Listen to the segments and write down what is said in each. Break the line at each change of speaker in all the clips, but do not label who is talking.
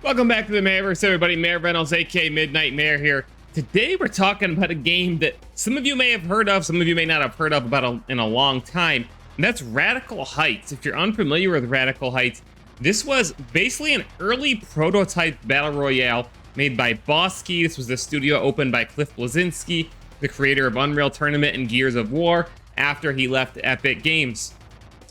Welcome back to the Mayorverse, everybody. Mayor Reynolds, aka Midnight Mayor here. Today we're talking about a game that some of you may have heard of, some of you may not have heard of in a long time, and that's Radical Heights. If you're unfamiliar with Radical Heights, this was basically an early prototype battle royale made by Bleszinski. This was the studio opened by Bleszinski, the creator of Unreal Tournament and Gears of War, after he left Epic Games.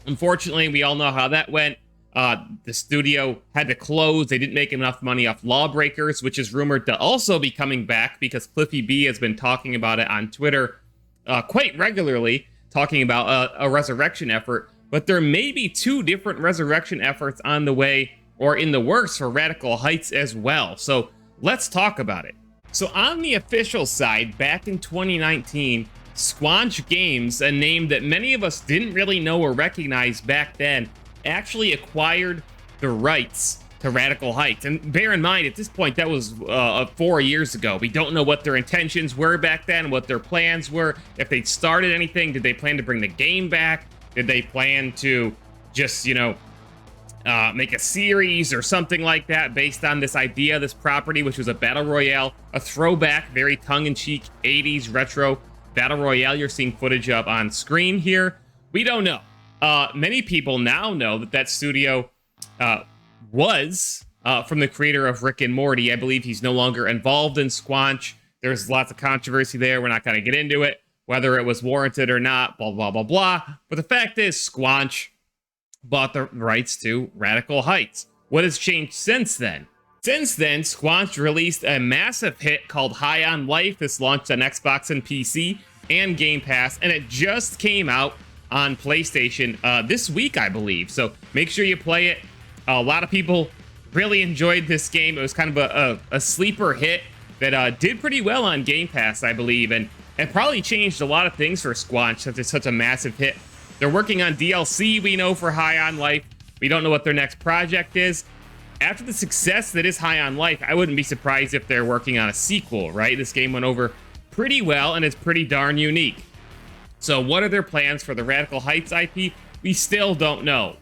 Unfortunately, we all know how that went. The studio had to close. They didn't make enough money off Lawbreakers, which is rumored to also be coming back because Cliffy B has been talking about it on Twitter quite regularly, talking about a resurrection effort. But there may be two different resurrection efforts on the way or in the works for Radical Heights as well. So let's talk about it. So on the official side, back in 2019, Squanch Games, a name that many of us didn't really know or recognize back then, actually acquired the rights to Radical Heights. And bear in mind, at this point, that was 4 years ago. We don't know what their intentions were back then, what their plans were, if they started anything. Did they plan to bring the game back? Did they plan to just, make a series or something like that based on this idea, this property, which was a battle royale, a throwback, very tongue-in-cheek 80s retro battle royale you're seeing footage of on screen here? We don't know. Many people now know that studio was from the creator of Rick and Morty. I believe he's no longer involved in Squanch. There's lots of controversy there. We're not going to get into it, whether it was warranted or not, blah, blah, blah, blah. But the fact is, Squanch bought the rights to Radical Heights. What has changed since then? Since then, Squanch released a massive hit called High on Life. This launched on Xbox and PC and Game Pass, and it just came out on PlayStation this week, I believe. So make sure you play it. A lot of people really enjoyed this game. It was kind of a sleeper hit that did pretty well on Game Pass, I believe, and probably changed a lot of things for Squanch since it's such a massive hit. They're working on DLC, we know, for High on Life. We don't know what their next project is. After the success that is High on Life, I wouldn't be surprised if they're working on a sequel, right? This game went over pretty well, and it's pretty darn unique. So what are their plans for the Radical Heights IP? We still don't know.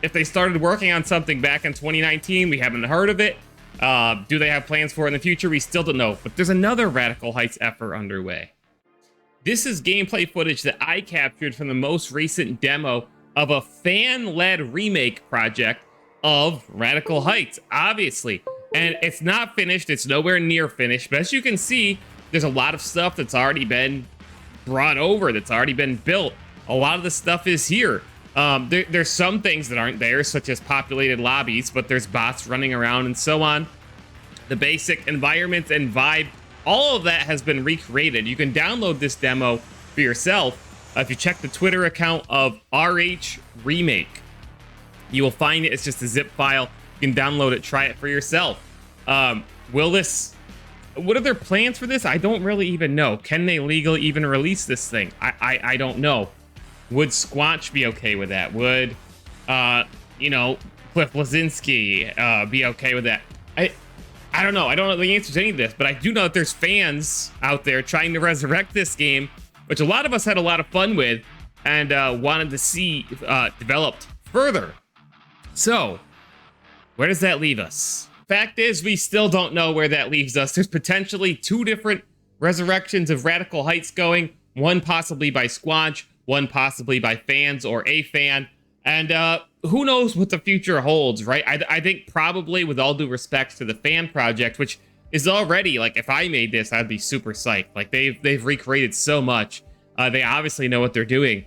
If they started working on something back in 2019, we haven't heard of it. Do they have plans for it in the future? We still don't know. But there's another Radical Heights effort underway. This is gameplay footage that I captured from the most recent demo of a fan-led remake project of Radical Heights, obviously. And it's not finished. It's nowhere near finished. But as you can see, there's a lot of stuff that's already been brought over, that's already been built. A lot of the stuff is here. There's some things that aren't there, such as populated lobbies, but there's bots running around and so on. The basic environment and vibe, all of that has been recreated. You can download this demo for yourself. If you check the Twitter account of RH Remake, you will find it. It's just a zip file. You can download it, try it for yourself. What are their plans for this? I don't really even know. Can they legally even release this thing? I don't know. Would Squanch be okay with that? Would, Bleszinski be okay with that? I don't know. I don't know the answer to any of this, but I do know that there's fans out there trying to resurrect this game, which a lot of us had a lot of fun with and wanted to see developed further. So, where does that leave us? Fact is, we still don't know where that leaves us. There's potentially two different resurrections of Radical Heights going, one possibly by Squanch, one possibly by fans or a fan, and who knows what the future holds, right? I think probably, with all due respect to the fan project, which is already, like, if I made this, I'd be super psyched. Like, they've recreated so much. They obviously know what they're doing.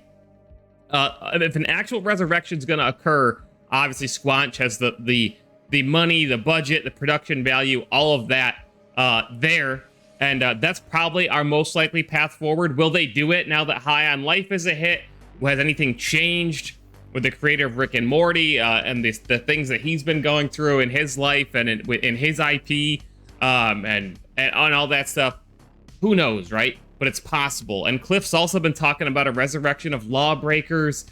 If an actual resurrection is going to occur, obviously Squanch has the money, the budget, the production value, all of that there. And that's probably our most likely path forward. Will they do it now that High on Life is a hit? Has anything changed with the creator of Rick and Morty and the things that he's been going through in his life and in his IP and on all that stuff? Who knows, right? But it's possible. And Cliff's also been talking about a resurrection of Lawbreakers.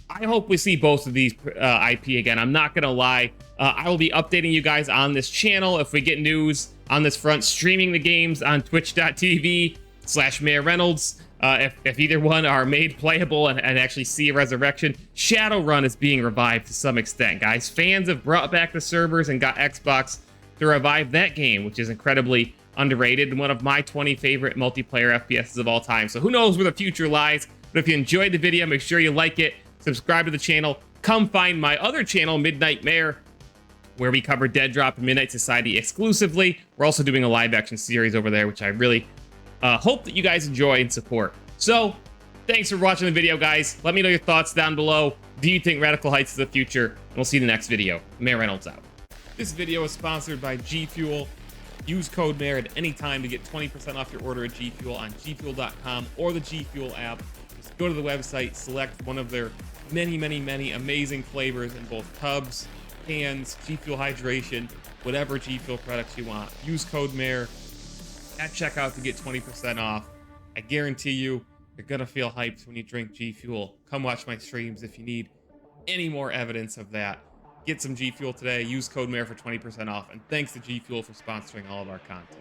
I hope we see both of these IP again. I'm not going to lie. I will be updating you guys on this channel if we get news on this front, streaming the games on twitch.tv/Mayor Reynolds. if either one are made playable and actually see a resurrection. Shadowrun is being revived to some extent, guys. Fans have brought back the servers and got Xbox to revive that game, which is incredibly underrated and one of my 20 favorite multiplayer FPSs of all time. So who knows where the future lies. But if you enjoyed the video, make sure you like it, subscribe to the channel, come find my other channel, Midnight Mayor, where we cover Dead Drop and Midnight Society exclusively. We're also doing a live action series over there, which I really hope that you guys enjoy and support. So, thanks for watching the video, guys. Let me know your thoughts down below. Do you think Radical Heights is the future? And we'll see you in the next video. Mayor Reynolds out. This video is sponsored by G Fuel. Use code MAYOR at any time to get 20% off your order at G Fuel on gfuel.com or the G Fuel app. Just go to the website, select one of their many amazing flavors in both tubs, cans, G Fuel Hydration, whatever G Fuel products you want. Use code MAYOR at checkout to get 20% off. I guarantee you, you're gonna feel hyped when you drink G Fuel. Come watch my streams if you need any more evidence of that. Get some G Fuel today. Use code MAYOR for 20% off. And thanks to G Fuel for sponsoring all of our content.